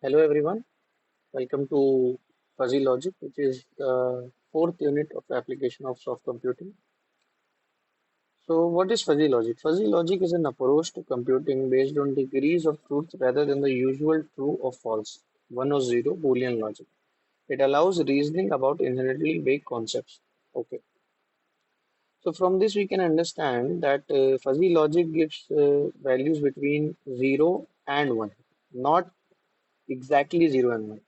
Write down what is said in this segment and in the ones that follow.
Hello everyone, welcome to Fuzzy Logic, which is the fourth unit of application of soft computing. So, what is fuzzy logic? Fuzzy logic is an approach to computing based on degrees of truth rather than the usual true or false, one or zero Boolean logic. It allows reasoning about inherently vague concepts. Okay, so from this we can understand that fuzzy logic gives values between 0 and 1, not exactly 0 and 1.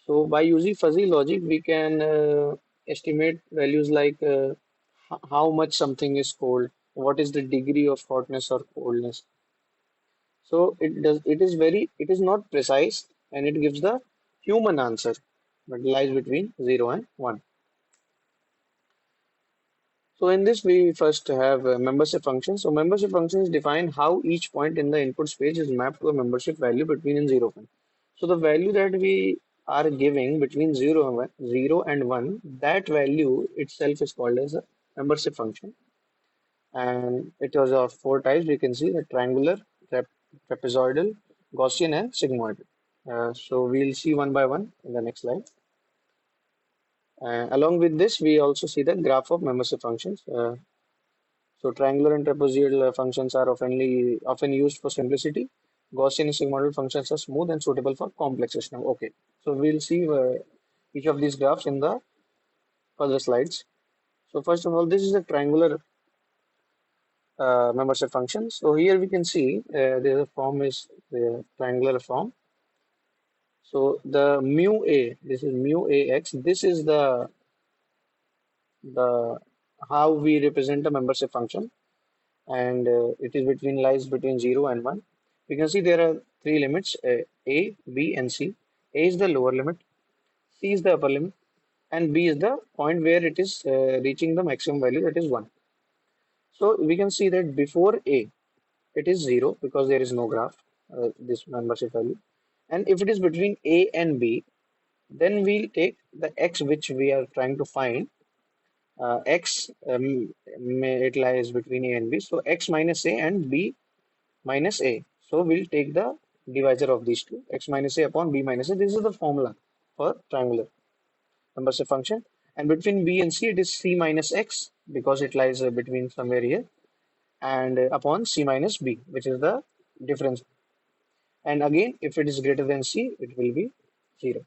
So by using fuzzy logic, we can estimate values like how much something is cold, what is the degree of hotness or coldness. So it is not precise and it gives the human answer, but lies between 0 and 1. So in this we first have membership function. So membership functions define how each point in the input space is mapped to a membership value between and 0 1. So the value that we are giving between 0 and 1, that value itself is called as a membership function. And it was of four types. We can see the triangular, trapezoidal, Gaussian, and sigmoidal. So we'll see one by one in the next slide. Along with this, we also see the graph of membership functions. So triangular and trapezoidal functions are often used for simplicity. Gaussian and sigmoidal functions are smooth and suitable for complex systems. Okay, so we'll see each of these graphs in the further slides. So first of all, this is a triangular membership function. So here we can see the form is the triangular form. So the mu a, this is mu ax. This is the how we represent a membership function, and it is between lies between 0 and 1. We can see there are three limits A, B, and C. A is the lower limit, C is the upper limit, and B is the point where it is reaching the maximum value, that is 1. So we can see that before A, it is 0 because there is no graph, this membership value. And if it is between A and B, then we'll take the x which we are trying to find. X, it lies between A and B. So x minus A and B minus a. So we'll take the divisor of these two, x minus a upon b minus a. This is the formula for triangular membership function. And between b and c, it is c minus x because it lies between somewhere here, and upon c minus b, which is the difference. And again, if it is greater than c, it will be 0.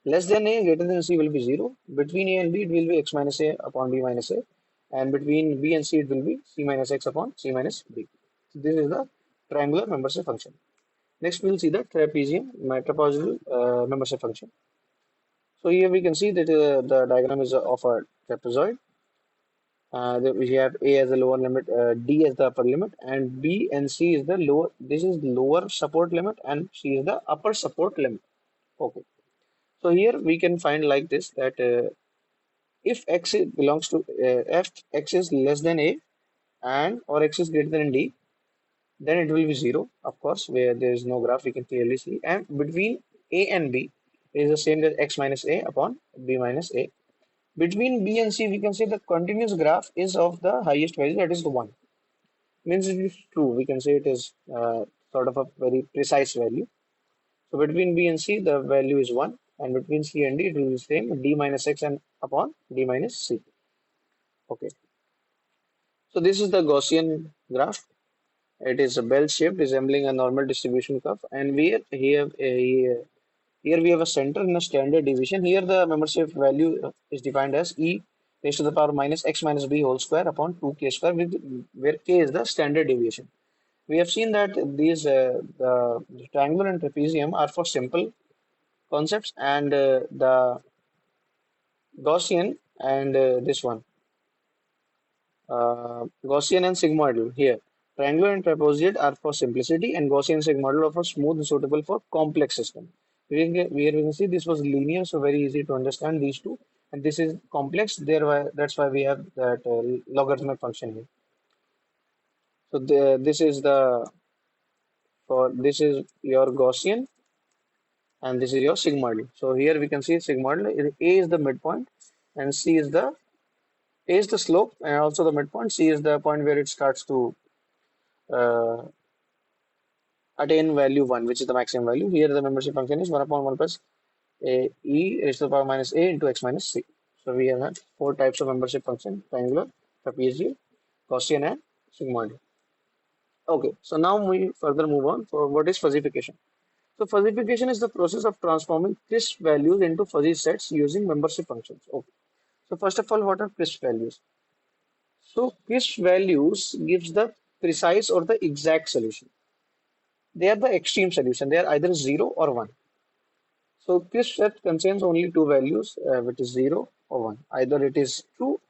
Less than a, greater than c will be 0. Between a and b, it will be x minus a upon b minus a. And between b and c, it will be c minus x upon c minus b. So this is the triangular membership function. Next, we'll see the trapezoidal membership function. So here we can see that the diagram is of a trapezoid. We have A as the lower limit, D as the upper limit, and B and C is the lower. This is lower support limit, and C is the upper support limit. Okay. So here we can find like this that if belongs to if x is less than A and or x is greater than D, then it will be 0, of course, where there is no graph, we can clearly see. And between A and B, it is the same as x minus A upon B minus A. Between B and C, we can say the continuous graph is of the highest value, that is the 1. Means it is true, we can say it is sort of a very precise value. So between B and C, the value is 1, and between C and D, it will be the same, D minus x and upon D minus C. Okay, so this is the Gaussian graph. It is a bell shape resembling a normal distribution curve, and here we have a center in a standard deviation. Here the membership value is defined as e raised to the power minus x minus b whole square upon 2k square, where k is the standard deviation. We have seen that these the triangle and trapezium are for simple concepts, and the Gaussian and this one Gaussian and sigmoidal here. Triangular and trapezoid are for simplicity, and Gaussian and sigmoidal are for smooth and suitable for complex system. We can see this was linear, so very easy to understand these two. And this is complex, that's why we have that logarithmic function here. So this is the for this is your Gaussian, and this is your sigmoidal. So here we can see sigmoidal. A is the midpoint, and C is the A is the slope, and also the midpoint. C is the point where it starts to uh, attain value 1, which is the maximum value. Here the membership function is 1 upon 1 plus e raised to the power minus a into x minus c. So we have had four types of membership function: triangular, trapezial, Gaussian, and sigmoid. Okay, so now we further move on for what is fuzzification. So fuzzification is the process of transforming crisp values into fuzzy sets using membership functions. Okay. So first of all, what are crisp values? So crisp values gives the precise or the exact solution. They are the extreme solution. They are either 0 or 1. So crisp set contains only two values, which is 0 or 1. Either it is true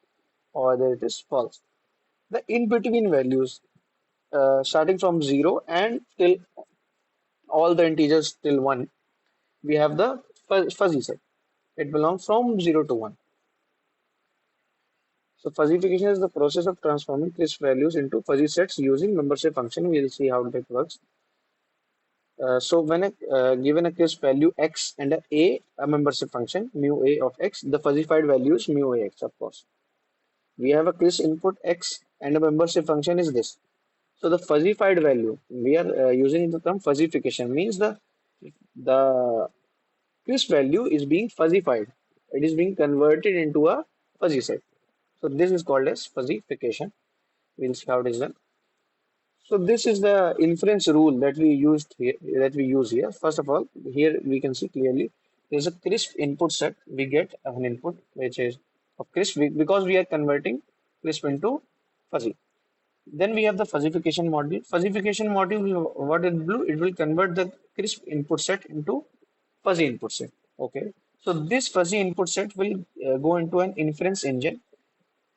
or either it is false. The in-between values, starting from 0 and till all the integers till 1, we have the fuzzy set. It belongs from 0 to 1. So fuzzification is the process of transforming crisp values into fuzzy sets using membership function. We'll see how that works. So when given a crisp value x and a membership function mu a of x, the fuzzified value is mu a x, of course. We have a crisp input x and a membership function is this. So the fuzzified value, we are using the term fuzzification, means the crisp value is being fuzzified. It is being converted into a fuzzy set. So this is called as fuzzification. We'll see how it is done. So this is the inference rule that we used here. That we use here. First of all, here we can see clearly there's a crisp input set. We get an input which is of crisp because we are converting crisp into fuzzy. Then we have the fuzzification module. Fuzzification module, what it will do? It will convert the crisp input set into fuzzy input set. Okay. So this fuzzy input set will go into an inference engine,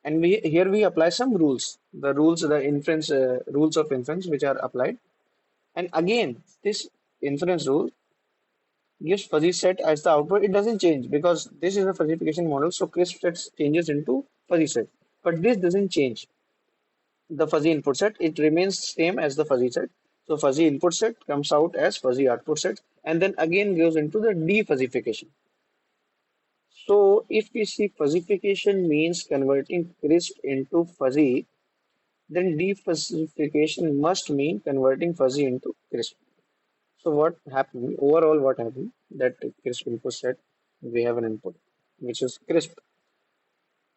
and we here we apply some rules, the inference rules of inference which are applied, and again this inference rule gives fuzzy set as the output. It doesn't change because this is a fuzzification model, so crisp set changes into fuzzy set, but this doesn't change the fuzzy input set. It remains same as the fuzzy set. So fuzzy input set comes out as fuzzy output set and then again goes into the defuzzification. So if we see fuzzification means converting crisp into fuzzy, then defuzzification must mean converting fuzzy into crisp. So what happened, overall what happened, that crisp input set, we have an input which is crisp.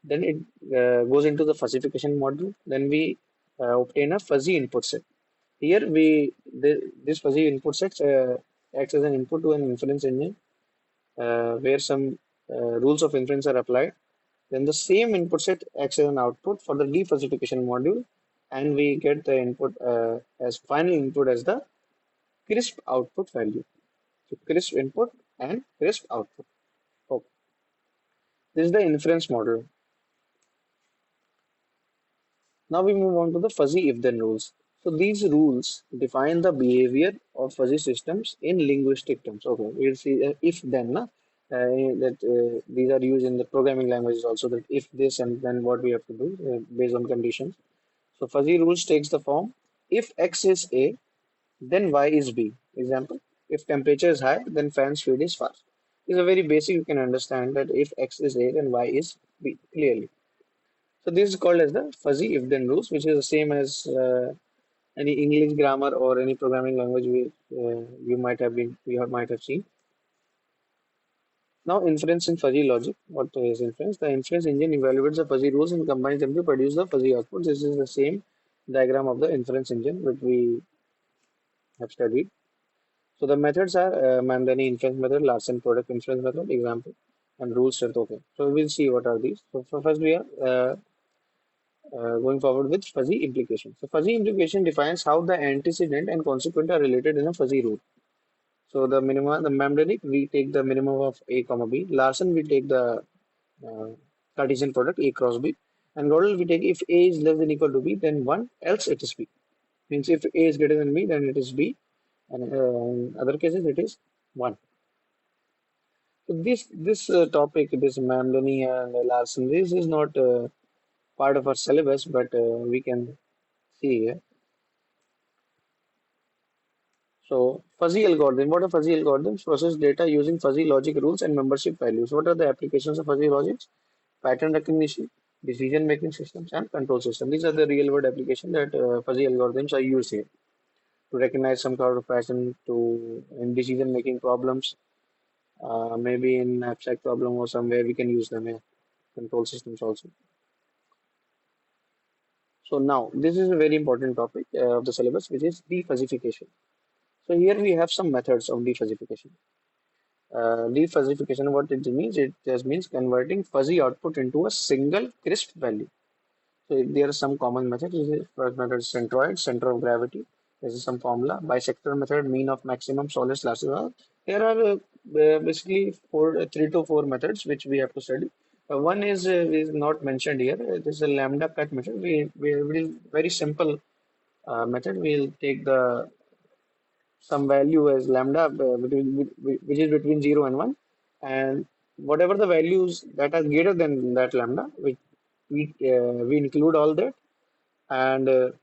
Then it goes into the fuzzification module. Then we obtain a fuzzy input set. Here this fuzzy input set acts as an input to an inference engine where some rules of inference are applied. Then the same input set acts as an output for the defuzzification module, and we get the input as final input as the crisp output value. So crisp input and crisp output. Okay. This is the inference model. Now we move on to the fuzzy if-then rules. So these rules define the behavior of fuzzy systems in linguistic terms. Okay, we'll see if-then. That these are used in the programming languages also. That if this and then what we have to do based on conditions. So fuzzy rules takes the form: if x is a, then y is b. Example: if temperature is high, then fan speed is fast. It's a very basic. You can understand that if x is a, then y is b clearly. So this is called as the fuzzy if-then rules, which is the same as any English grammar or any programming language you might have seen. Now inference in fuzzy logic. What is inference? The inference engine evaluates the fuzzy rules and combines them to produce the fuzzy output. This is the same diagram of the inference engine which we have studied. So the methods are Mandani inference method, Larson product inference method, example, and rule set. Okay. So we'll see what are these. So first we are going forward with fuzzy implication. So fuzzy implication defines how the antecedent and consequent are related in a fuzzy rule. So the minima, the Mamdanic, we take the minimum of A comma B. Larson, we take the uh, Cartesian product A cross B. And Gödel, we take if A is less than equal to B, then 1, else it is B. Means if A is greater than B, then it is B. And in other cases, it is 1. So this topic, this Mamdani and Larson, this is not part of our syllabus, but we can see here. So fuzzy algorithm. What are fuzzy algorithms? Process data using fuzzy logic rules and membership values. What are the applications of fuzzy logics? Pattern recognition, decision making systems, and control system. These are the real world applications that fuzzy algorithms are used here. to recognize some sort of pattern to in decision making problems. Maybe in abstract problem or somewhere we can use them. Yeah, control systems also. So now this is a very important topic of the syllabus, which is defuzzification. So here we have some methods of defuzzification. Defuzzification, what it means? It just means converting fuzzy output into a single crisp value. So there are some common methods. First method is centroid, center of gravity. This is some formula. Bisector method, mean of maximum, Solis, Lassiter. There are basically three to four methods which we have to study. One is not mentioned here. This is a lambda cut method. We will very simple method. We'll take the some value as lambda which is between 0 and 1, and whatever the values that are greater than that lambda we include all that, and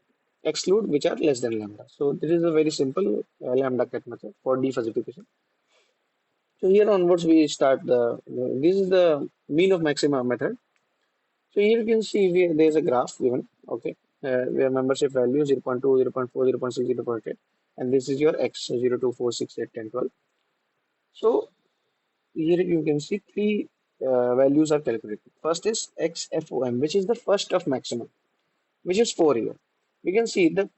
exclude which are less than lambda. So this is a very simple lambda cut method for defuzzification. So here onwards we start this is the mean of maxima method. So here you can see there's a graph given, okay, where membership value 0 0.2, 0 0.4, 0 0.6, 0 0.8, and this is your x 0, 2, 4, 6, 8, 10, 12. So here you can see three values are calculated. First is XFOM, which is the first of maximum, which is 4 here. We can see that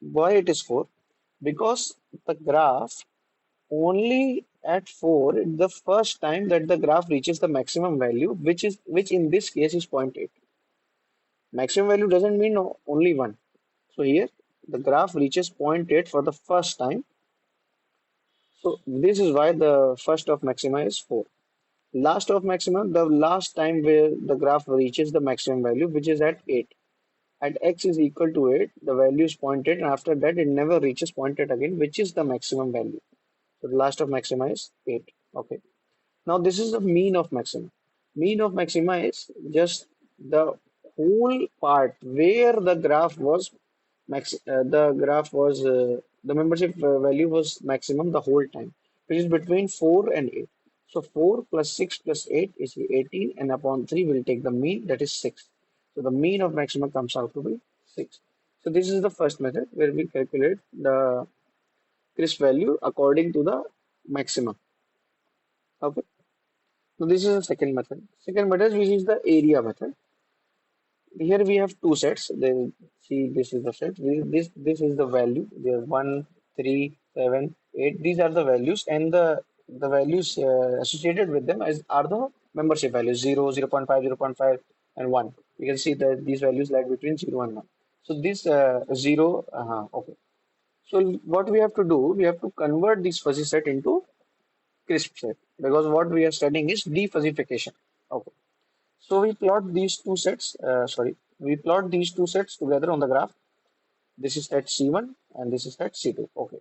why it is 4, because the graph only at 4 the first time that the graph reaches the maximum value, which in this case is 0.8. Maximum value doesn't mean only one. So here the graph reaches 0.8 for the first time. So this is why the first of maxima is 4. Last of maximum, the last time where the graph reaches the maximum value, which is at 8. At x is equal to 8, the value is 0.8, and after that it never reaches 0.8 again, which is the maximum value. So the last of maxima is 8. Okay. Now this is the mean of maxima. Mean of maxima is just the whole part where the graph was the membership value was maximum the whole time, which is between 4 and 8. So 4 plus 6 plus 8 is 18, and upon 3 we'll take the mean, that is 6. So the mean of maxima comes out to be 6. So this is the first method where we calculate the crisp value according to the maximum. Okay. So this is the second method. Second method, which is the area method. Here we have two sets. Then see, this is the set. This is the value. There 1, 3, 7, 8. These are the values, and the values associated with them are the membership values 0, 0 0.5, 0 0.5, and 1. You can see that these values lie between 0 and 1. So this 0, okay. So what we have to do, we have to convert this fuzzy set into crisp set, because what we are studying is defuzzification. Okay. So we plot these two sets together on the graph. This is set C1 and this is set C2. Okay.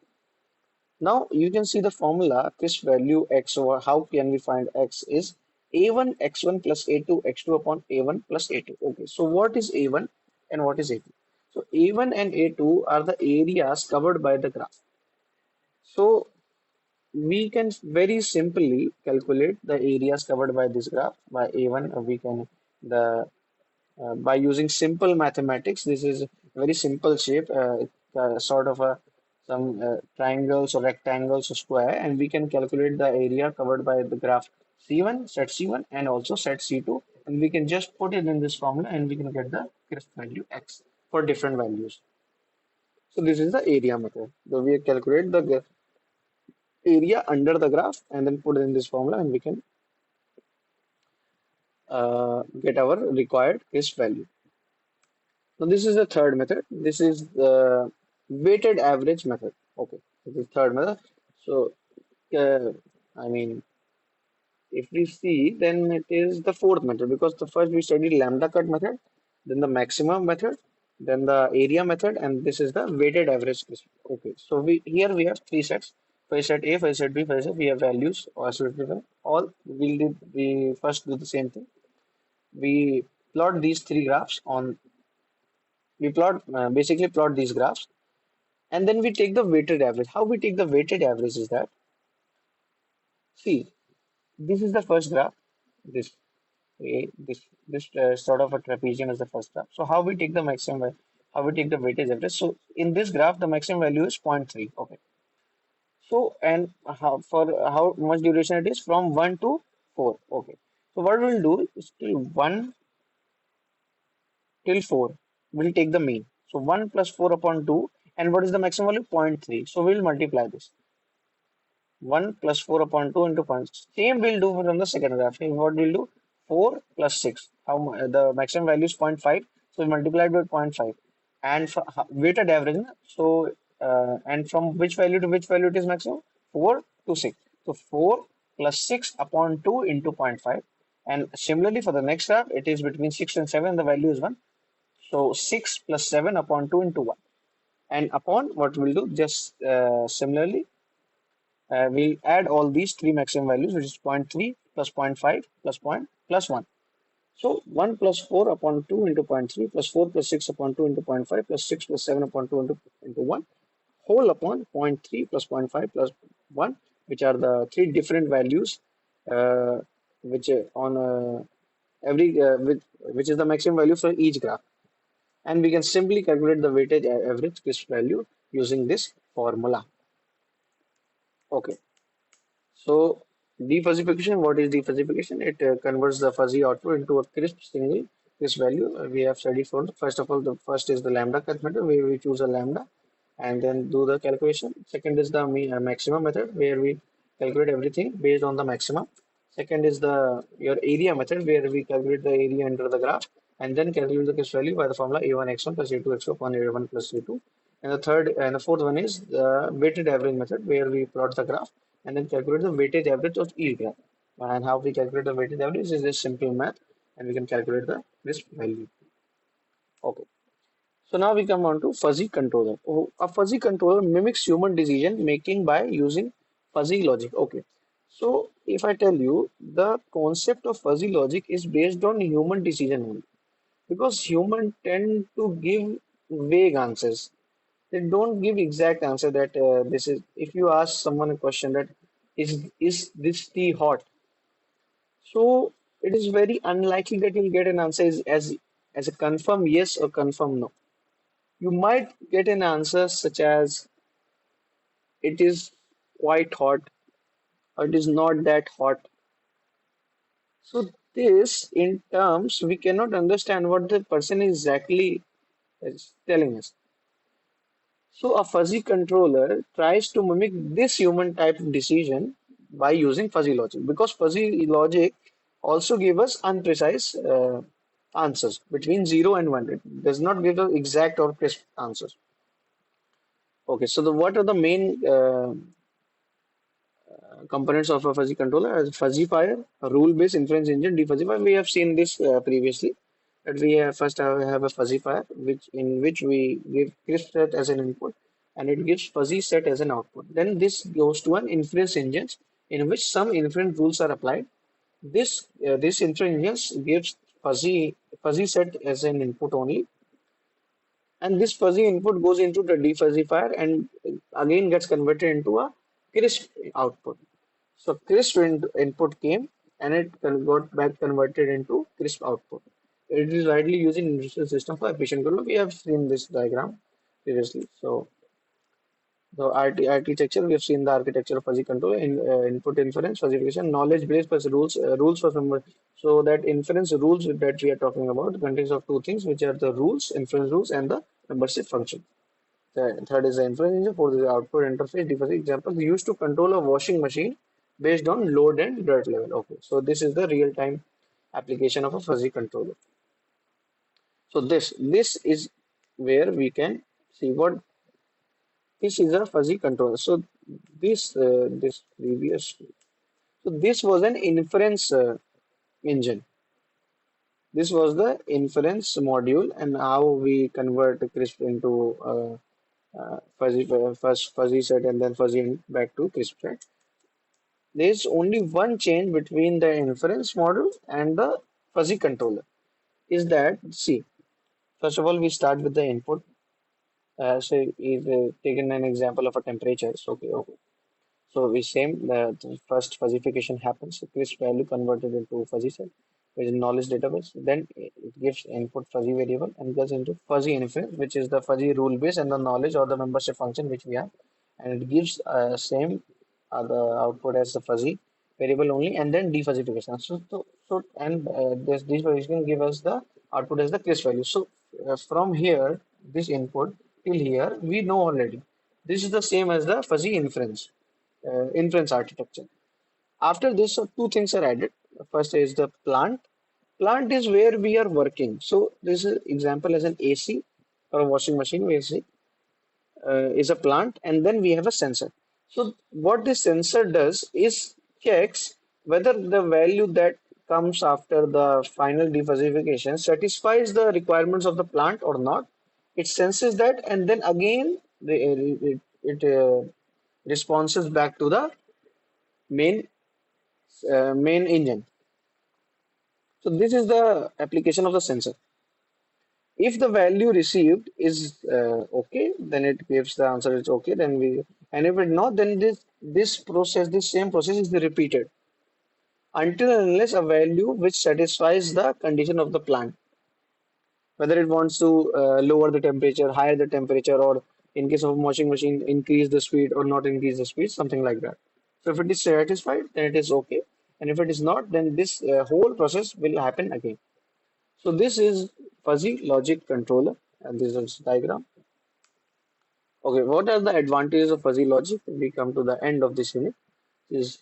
Now you can see the formula, this value x over how can we find x is A1 x1 plus A2 x2 upon A1 plus A2. Okay. So what is A1 and what is A2? So A1 and A2 are the areas covered by the graph. So we can very simply calculate the areas covered by this graph by A1. We can the by using simple mathematics. This is a very simple shape, sort of a some triangles or rectangles or square, and we can calculate the area covered by the graph C1, set C1, and also set C2, and we can just put it in this formula, and we can get the crisp value x for different values. So this is the area method. So we calculate the area under the graph and then put it in this formula, and we can get our required crisp value. Now this is the third method. This is the weighted average method. Okay, this is third method. So uh, I mean, if we see, then it is the fourth method, because the first we studied lambda cut method, then the maximum method, then the area method, and this is the weighted average. Okay, so we here we have three sets. For set A, for set B, for set we have values or all. We first do the same thing. We plot these three graphs on we plot basically plot these graphs, and then we take the weighted average. How we take the weighted average is that, see, this is the first graph, this this sort of a trapezium is the first graph. So how we take the maximum value, how we take the weightage average. So in this graph, the maximum value is zero point 0.3. Okay. So and how for how much duration it is from 1 to 4. Okay. So what we'll do is till 1 till 4. We'll take the mean. So 1 plus 4 upon 2. And what is the maximum value? Zero point 0.3. So we'll multiply this. 1 plus 4 upon 2 into point. Same we'll do from the second graph. Here, what we'll do? 4 plus 6. The maximum value is zero point 0.5. So we multiplied by zero point 0.5. And for weighted average, na, so and from which value to which value it is maximum? 4 to 6. So 4 plus 6 upon 2 into zero point 0.5. And similarly for the next graph, it is between 6 and 7. The value is 1. So 6 plus 7 upon 2 into 1. And upon what we'll do, just similarly, we'll add all these three maximum values, which is zero point 0.3 plus zero point 0.5 plus point plus 1. So 1 plus 4 upon 2 into zero point 0.3 plus 4 plus 6 upon 2 into zero point 0.5 plus 6 plus 7 upon 2 into 1 whole upon zero point 0.3 plus zero point 0.5 plus 1, which are the three different values which on every which is the maximum value for each graph. And we can simply calculate the weightage average crisp value using this formula. Okay. So defuzzification, what is defuzzification? It converts the fuzzy output into a crisp single crisp value. We have studied for. First of all, the first is the lambda cut method, where we choose a lambda and then do the calculation. Second is the maximum method, where we calculate everything based on the maximum. Second is the your area method, where we calculate the area under the graph and then calculate the crisp value by the formula a1 x1 plus a2 x2 upon a1 plus a2. And the third and the fourth one is the weighted average method, where we plot the graph and then calculate the weightage average of each graph. And how we calculate the weightage average is just simple math, and we can calculate the crisp value. Okay. So now we come on to fuzzy controller. Oh, a fuzzy controller mimics human decision making by using fuzzy logic. Okay. So if I tell you the concept of fuzzy logic is based on human decision only, because humans tend to give vague answers. They don't give exact answer that this is. If you ask someone a question that is this tea hot, so it is very unlikely that you'll get an answer as a confirm yes or confirm no. You might get an answer such as it is quite hot or it is not that hot. So this in terms we cannot understand what the person exactly is telling us. So a fuzzy controller tries to mimic this human type of decision by using fuzzy logic, because fuzzy logic also give us unprecise answers between 0 and 1. It does not give us exact or crisp answers. Okay, so what are the main components of a fuzzy controller? As fuzzy fire, a rule-based inference engine, defuzzifier. We have seen this previously. That we first have a fuzzy fire, which we give crisp set as an input, and it gives fuzzy set as an output. Then this goes to an inference engine in which some inference rules are applied. This inference engine gives fuzzy set as an input only, and this fuzzy input goes into the defuzzifier and again gets converted into a crisp output. So crisp input came and it got back converted into crisp output. It is widely used in industrial system for efficient control. We have seen this diagram previously. So the architecture, we have seen the architecture of fuzzy control in input inference, fuzzification, knowledge base plus rules for some. So that inference rules that we are talking about contains of two things, which are the rules, inference rules, and the membership function. The third is the inference engine. Fourth is the output interface. Different examples used to control a washing machine based on load and dirt level. Okay, so this is the real time application of a fuzzy controller. So this is where we can see what this is a fuzzy controller. So this previous, so this was an inference engine. This was the inference module, and how we convert crisp into first fuzzy set and then fuzzy back to crisp set. There is only one change between the inference model and the fuzzy controller. Is that, see, first of all we start with the input. So if taken an example of a temperature. So, okay. So we same the first fuzzification happens. So crisp value converted into fuzzy set. which is knowledge database. Then it gives input fuzzy variable and goes into fuzzy inference, which is the fuzzy rule base and the knowledge or the membership function which we have, and it gives same the output as the fuzzy variable only, and then defuzzification. So and this defuzzification give us the output as the crisp value. So from here, this input till here, we know already. This is the same as the fuzzy inference architecture. After this, so two things are added. First is the plant. Plant is where we are working. So this is example as an AC or a washing machine. We see is a plant, and then we have a sensor. So what this sensor does is checks whether the value that comes after the final defuzzification satisfies the requirements of the plant or not. It senses that, and then again it responses back to the main main engine. So this is the application of the sensor. If the value received is okay, then it gives the answer it's okay. Then we, and if it not, then this same process is repeated until and unless a value which satisfies the condition of the plant, whether it wants to lower the temperature, higher the temperature, or in case of a washing machine, increase the speed or not increase the speed, something like that. So if it is satisfied, then it is okay, and if it is not, then this whole process will happen again. So this is fuzzy logic controller, and this is diagram. Okay, what are the advantages of fuzzy logic? We come to the end of this unit. Is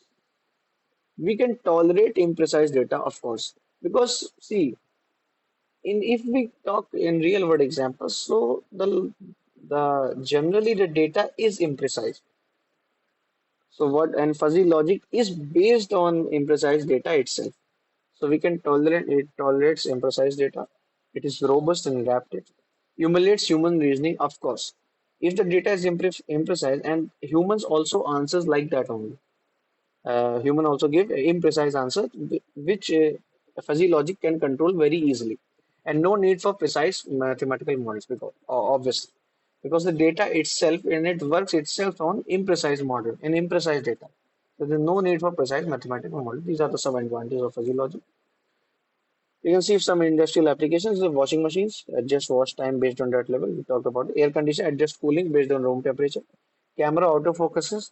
we can tolerate imprecise data, of course, because see, in if we talk in real world examples, so the generally the data is imprecise. So what and fuzzy logic is based on imprecise data itself. So we can tolerate it tolerates imprecise data. It is robust and adaptive. Emulates human reasoning, of course. If the data is imprecise and humans also answers like that only. Human also give imprecise answer which fuzzy logic can control very easily, and no need for precise mathematical models because obviously because the data itself and it works itself on imprecise model and imprecise data. So there's no need for precise mathematical model. These are the sub advantages of fuzzy logic. You can see some industrial applications of washing machines, adjust wash time based on that level. We talked about air conditioner, adjust cooling based on room temperature. Camera autofocuses,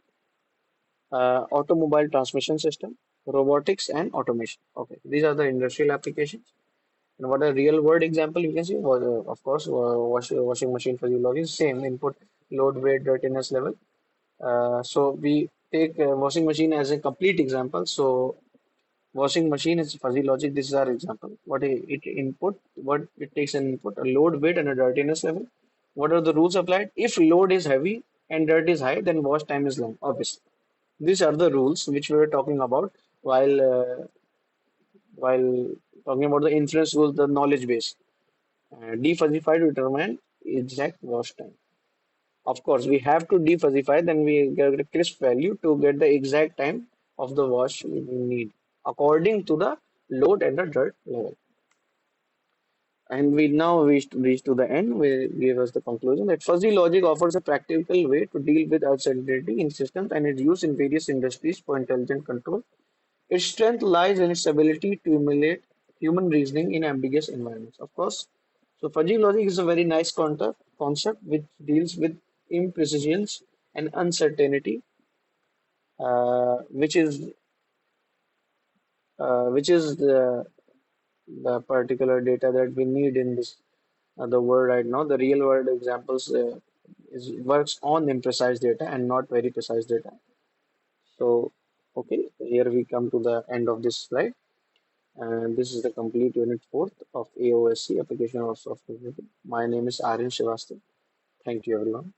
automobile transmission system, robotics, and automation. Okay, these are the industrial applications. And what a real world example you can see was, of course, washing machine physiology, same input, load, weight, dirtiness level. So we take washing machine as a complete example. So washing machine is fuzzy logic. This is our example. It input, what it takes an input, a load, weight, and a dirtiness level. What are the rules applied? If load is heavy and dirt is high, then wash time is long, obviously. These are the rules which we were talking about while while talking about the inference rules, the knowledge base. Defuzzify to determine exact wash time. Of course, we have to defuzzify, then we get a crisp value to get the exact time of the wash we need according to the load and the dirt level. And we now reach to the end. We give us the conclusion that fuzzy logic offers a practical way to deal with uncertainty in systems and is used in various industries for intelligent control. Its strength lies in its ability to emulate human reasoning in ambiguous environments. Of course, so fuzzy logic is a very nice concept which deals with imprecisions and uncertainty, which is the particular data that we need in this the world right now. The real world examples is works on imprecise data and not very precise data. So, okay, here we come to the end of this slide. And this is the complete unit 4th of AOSC, Application of Software Engineering. My name is Aryan Srivastava. Thank you, everyone.